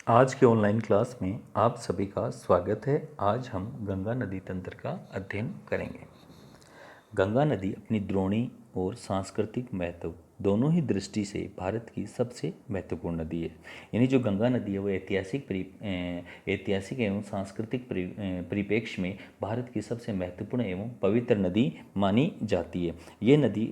आज के online class में आप सभी का स्वागत है। आज हम गंगा नदी तंत्र का अध्ययन करेंगे। गंगा नदी अपनी द्रोणी और सांस्कृतिक महत्व दोनों ही दृष्टि से भारत की सबसे महत्वपूर्ण नदी है। यानी जो गंगा नदी है वो ऐतिहासिक एवं सांस्कृतिक परिप्रेक्ष्य में भारत की सबसे महत्वपूर्ण एवं पवित्र नदी मानी जाती है। ये नदी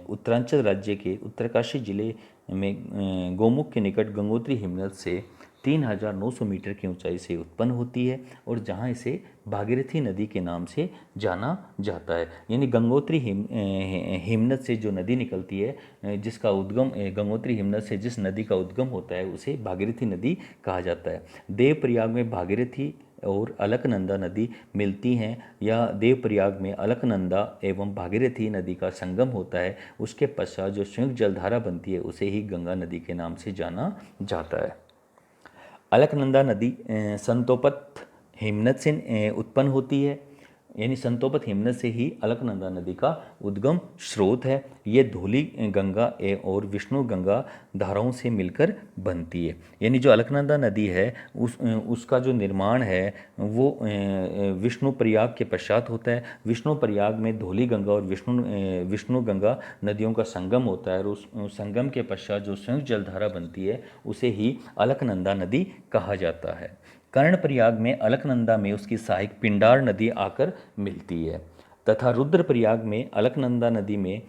उत्तरांचल राज्य के उत्तरकाशी जिले में गोमुख के निकट गंगोत्री हिमनद से 3,900 मीटर की ऊंचाई से उत्पन्न होती है और जहां इसे भागीरथी नदी के नाम से जाना जाता है। यानी गंगोत्री हिमनद से जो नदी निकलती है, जिसका उद्गम गंगोत्री हिमनद से जिस नदी का उद्गम होता है उसे भागीरथी नदी कहा जाता है। देवप्रयाग में भागीरथी और अलकनंदा नदी मिलती हैं या देवप्रयाग में अलकनंदा एवं भागीरथी नदी का संगम होता है। उसके पश्चात जो संयुक्त जलधारा बनती है उसे ही गंगा नदी के नाम से जाना जाता है। अलकनंदा नदी संतोपत हिमनद से उत्पन्न होती है। यानी संतोपत हिमनद से ही अलकनंदा नदी का उद्गम स्रोत है। ये धौली गंगा और विष्णु गंगा धाराओं से मिलकर बनती है। यानी जो अलकनंदा नदी है उसका जो निर्माण है वो विष्णु प्रयाग के पश्चात होता है। विष्णु प्रयाग में धौली गंगा और विष्णु गंगा नदियों का संगम होता है और उस संगम के पश्चात जो संयुक्त जलधारा बनती है उसे ही अलकनंदा नदी कहा जाता है। कर्णप्रयाग में अलकनंदा में उसकी सहायक पिंडार नदी आकर मिलती है तथा रुद्रप्रयाग में अलकनंदा नदी में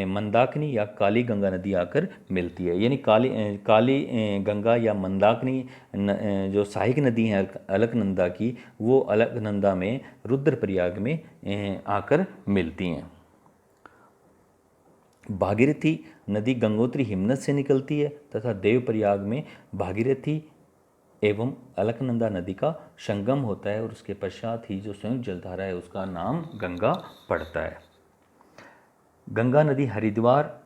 मंदाकिनी या काली गंगा नदी आकर मिलती है। यानी काली गंगा या मंदाकिनी जो सहायक नदी है अलकनंदा की, वो अलकनंदा में रुद्रप्रयाग में आकर मिलती हैं। भागीरथी नदी गंगोत्री हिमनद से निकलती है तथा देवप्रयाग में भागीरथी एवं अलकनंदा नदी का संगम होता है और उसके पश्चात ही जो संयुक्त जलधारा है उसका नाम गंगा पड़ता है। गंगा नदी हरिद्वार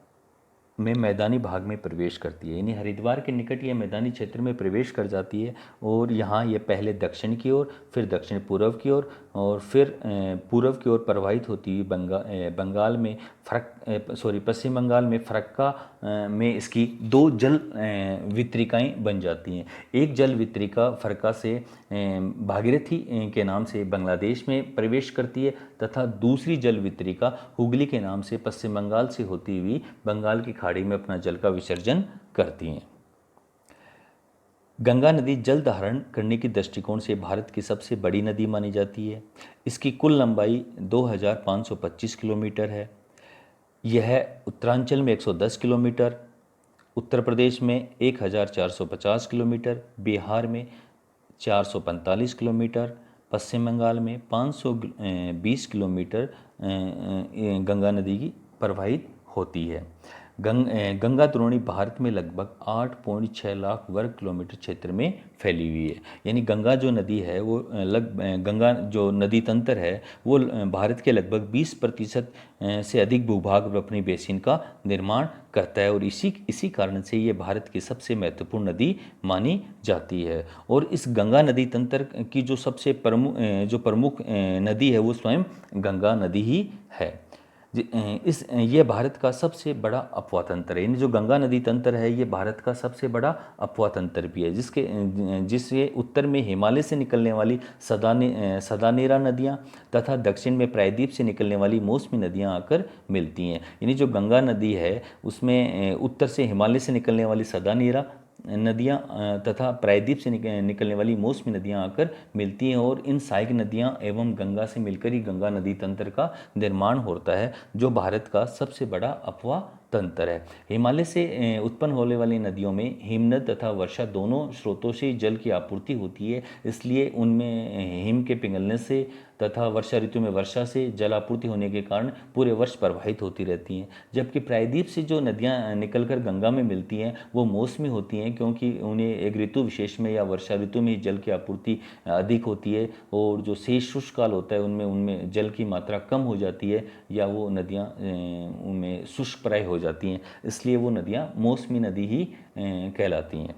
में मैदानी भाग में प्रवेश करती है। यानी हरिद्वार के निकट ये मैदानी क्षेत्र में प्रवेश कर जाती है और यहाँ ये पहले दक्षिण की ओर, फिर दक्षिण पूर्व की ओर और फिर पूर्व की ओर प्रवाहित होती हुई बंगाल में पश्चिम बंगाल में फरक्का में इसकी दो जल वितरिकाएँ बन जाती हैं। एक जल वितरिका फरक्का से भागीरथी के नाम से बांग्लादेश में प्रवेश करती है तथा दूसरी जल वितरिका हुगली के नाम से पश्चिम बंगाल से होती हुई बंगाल की खाड़ी में अपना जल का विसर्जन करती हैं। गंगा नदी जल धारण करने की दृष्टिकोण से भारत की सबसे बड़ी नदी मानी जाती है। इसकी कुल लंबाई 2,525 किलोमीटर है। यह उत्तरांचल में 110 किलोमीटर, उत्तर प्रदेश में 1,450 किलोमीटर, बिहार में 445 किलोमीटर, पश्चिम बंगाल में 520 किलोमीटर गंगा नदी की प्रवाहित होती है। गंगा द्रोणी भारत में लगभग 8.6 लाख वर्ग किलोमीटर क्षेत्र में फैली हुई है। यानी गंगा जो नदी है वो गंगा जो नदी तंत्र है वो भारत के लगभग 20% से अधिक भूभाग अपनी बेसिन का निर्माण करता है और इसी कारण से ये भारत की सबसे महत्वपूर्ण नदी मानी जाती है। और इस गंगा नदी तंत्र की जो सबसे प्रमुख नदी है वो स्वयं गंगा नदी ही है। ये भारत का सबसे बड़ा अपवा तंत्र है। यानी जो गंगा नदी तंत्र है ये भारत का सबसे बड़ा अपवा तंत्र भी है, जिससे उत्तर में हिमालय से निकलने वाली सदानेरा नदियाँ तथा दक्षिण में प्रायद्वीप से निकलने वाली मौसमी नदियाँ आकर मिलती हैं। यानी जो गंगा नदी है उसमें उत्तर से हिमालय से निकलने वाली सदानेरा नदियाँ तथा प्रायद्वीप से निकलने वाली मौसमी नदियाँ आकर मिलती हैं और इन सहायक नदियाँ एवं गंगा से मिलकर ही गंगा नदी तंत्र का निर्माण होता है, जो भारत का सबसे बड़ा अपवा तंत्र है। हिमालय से उत्पन्न होने वाली नदियों में हिमनद तथा वर्षा दोनों स्रोतों से जल की आपूर्ति होती है, इसलिए उनमें हिम के पिघलने से तथा वर्षा ऋतु में वर्षा से जल आपूर्ति होने के कारण पूरे वर्ष प्रवाहित होती रहती हैं। जबकि प्रायद्वीप से जो नदियाँ निकलकर गंगा में मिलती हैं वो मौसमी होती हैं, क्योंकि उन्हें एक ऋतु विशेष में या वर्षा ऋतु में जल की आपूर्ति अधिक होती है और जो शेष शुष्क काल होता है उनमें जल की मात्रा कम हो जाती है या वो नदियाँ उनमें शुष्क प्राय हो जाती हैं, इसलिए वो नदियाँ मौसमी नदी ही कहलाती हैं।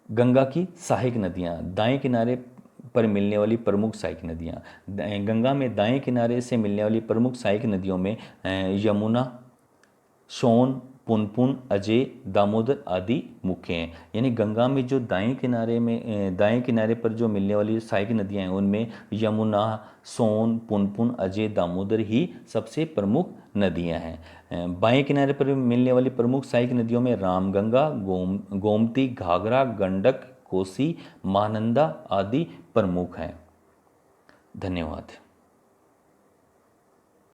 गंगा की सहायक नदियाँ, दाएं किनारे पर मिलने वाली प्रमुख सहायक नदियाँ। गंगा में दाएं किनारे से मिलने वाली प्रमुख सहायक नदियों में यमुना, सोन, पुनपुन, अजय, दामोदर आदि मुख्य हैं। यानी गंगा में जो दाएं किनारे पर जो मिलने वाली सहायक नदियां हैं उनमें यमुना, सोन, पुनपुन, अजय, दामोदर ही सबसे प्रमुख नदियां हैं। बाएं किनारे पर मिलने वाली प्रमुख सहायक नदियों में रामगंगा, गोमती, घाघरा, गंडक, कोसी, महानंदा आदि प्रमुख हैं। धन्यवाद।